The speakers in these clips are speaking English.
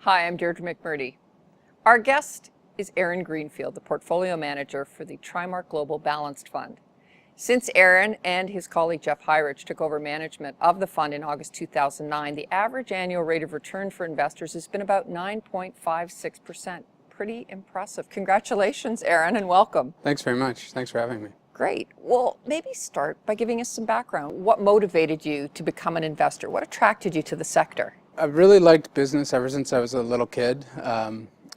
Hi, I'm Deirdre McMurdy. Our guest is Erin Greenfield, the portfolio manager for the Trimark Global Balanced Fund. Since Erin and his colleague Jeff Hyrich took over management of the fund in August 2009, the average annual rate of return for investors has been about 9.56%. Pretty impressive. Congratulations, Erin, and welcome. Thanks very much. Thanks for having me. Great. Well, maybe start by giving us some background. What motivated you to become an investor? What attracted you to the sector? I've really liked business ever since I was a little kid.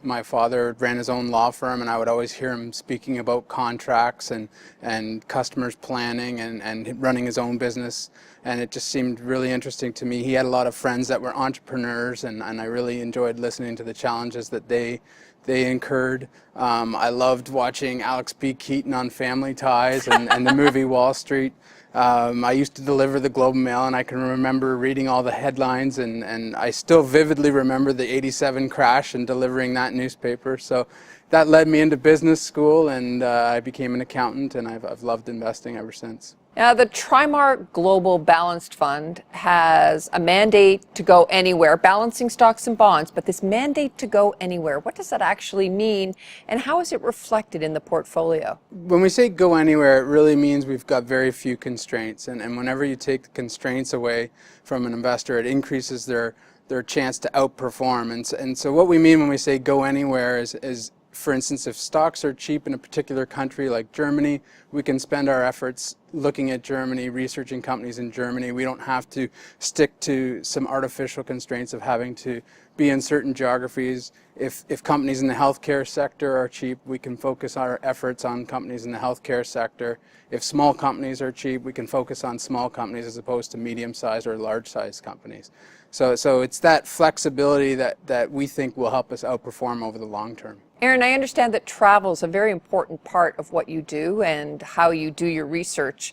My father ran his own law firm, and I would always hear him speaking about contracts and customers planning and running his own business. And it just seemed really interesting to me. He had a lot of friends that were entrepreneurs, and I really enjoyed listening to the challenges that they incurred. I loved watching Alex B. Keaton on Family Ties and the movie Wall Street. I used to deliver the Globe and Mail, and I can remember reading all the headlines, and I still vividly remember the '87 crash and delivering that newspaper. So that led me into business school, and I became an accountant, and I've loved investing ever since. Now, the Trimark Global Balanced Fund has a mandate to go anywhere, balancing stocks and bonds, but this mandate to go anywhere, what does that actually mean, and how is it reflected in the portfolio? When we say go anywhere, it really means we've got very few constraints, and whenever you take the constraints away from an investor, it increases their chance to outperform. And so what we mean when we say go anywhere is for instance, if stocks are cheap in a particular country like Germany, we can spend our efforts looking at Germany, researching companies in Germany. We don't have to stick to some artificial constraints of having to be in certain geographies. If companies in the healthcare sector are cheap, we can focus our efforts on companies in the healthcare sector. If small companies are cheap, we can focus on small companies as opposed to medium-sized or large-sized companies. So it's that flexibility that we think will help us outperform over the long term. Erin, I understand that travel is a very important part of what you do and how you do your research.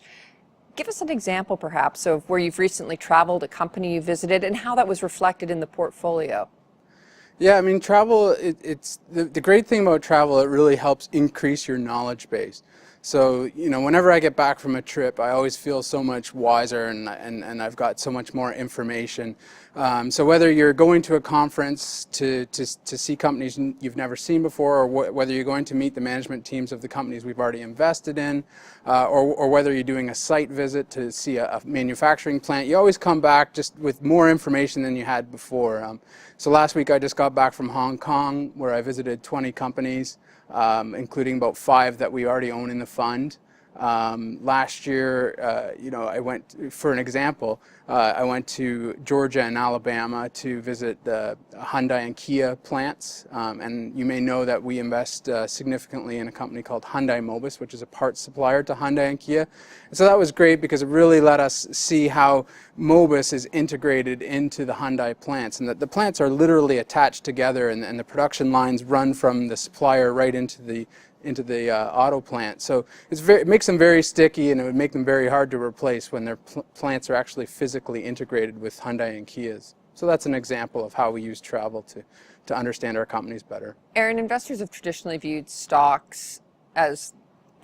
Give us an example, perhaps, of where you've recently traveled, a company you visited, and how that was reflected in the portfolio. Yeah, I mean, travel, it's the great thing about travel, it really helps increase your knowledge base. So, whenever I get back from a trip, I always feel so much wiser and I've got so much more information. So whether you're going to a conference to see companies you've never seen before, or whether you're going to meet the management teams of the companies we've already invested in, or whether you're doing a site visit to see a manufacturing plant, you always come back just with more information than you had before. So last week I just got back from Hong Kong, where I visited 20 companies. Including about 5 that we already own in the fund. Last year, I went, for an example, I went to Georgia and Alabama to visit the Hyundai and Kia plants. And you may know that we invest significantly in a company called Hyundai Mobis, which is a parts supplier to Hyundai and Kia. And so that was great because it really let us see how Mobis is integrated into the Hyundai plants, and that the plants are literally attached together, and the production lines run from the supplier right into the auto plant. So it makes them very sticky, and it would make them very hard to replace when their plants are actually physically integrated with Hyundai and Kias. So that's an example of how we use travel to understand our companies better. Erin, investors have traditionally viewed stocks as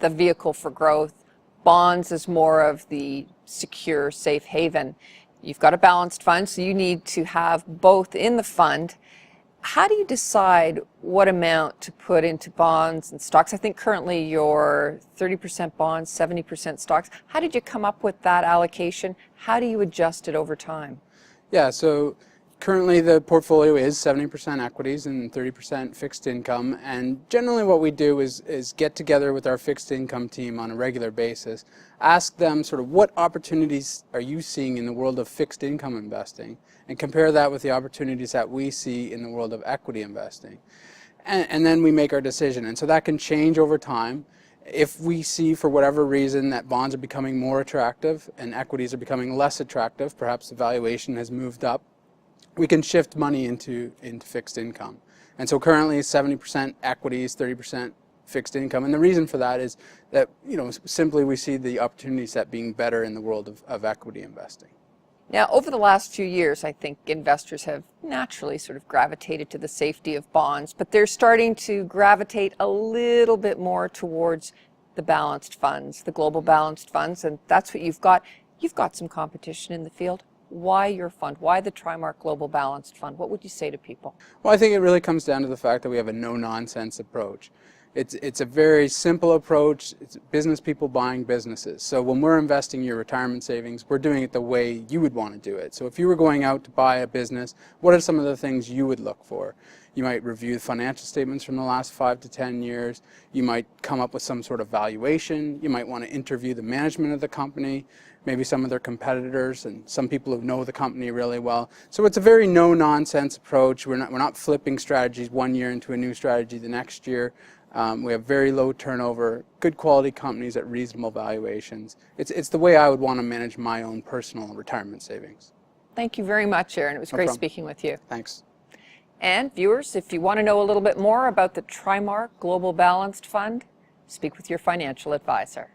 the vehicle for growth, bonds as more of the secure, safe haven. You've got a balanced fund, so you need to have both in the fund. How do you decide what amount to put into bonds and stocks? I think currently you're 30% bonds, 70% stocks. How did you come up with that allocation? How do you adjust it over time? Yeah, so currently the portfolio is 70% equities and 30% fixed income. And generally what we do is get together with our fixed income team on a regular basis, ask them sort of what opportunities are you seeing in the world of fixed income investing, and compare that with the opportunities that we see in the world of equity investing. And then we make our decision. And so that can change over time. If we see, for whatever reason, that bonds are becoming more attractive and equities are becoming less attractive, perhaps the valuation has moved up, we can shift money into fixed income. And so currently 70% equities, 30% fixed income. And the reason for that is that, simply we see the opportunity set being better in the world of equity investing. Now, over the last few years, I think investors have naturally sort of gravitated to the safety of bonds, but they're starting to gravitate a little bit more towards the balanced funds, the global balanced funds, and that's what you've got. You've got some competition in the field. Why your fund? Why the Trimark Global Balanced Fund? What would you say to people? Well, I think it really comes down to the fact that we have a no-nonsense approach. It's a very simple approach. It's business people buying businesses. So when we're investing your retirement savings, we're doing it the way you would want to do it. So if you were going out to buy a business, what are some of the things you would look for? You might review the financial statements from the last 5 to 10 years. You might come up with some sort of valuation. You might want to interview the management of the company, maybe some of their competitors, and some people who know the company really well. So it's a very no-nonsense approach. We're not flipping strategies one year into a new strategy the next year. We have very low turnover, good quality companies at reasonable valuations. It's the way I would want to manage my own personal retirement savings. Thank you very much, Erin. It was great speaking with you. Thanks. And viewers, if you want to know a little bit more about the Trimark Global Balanced Fund, speak with your financial advisor.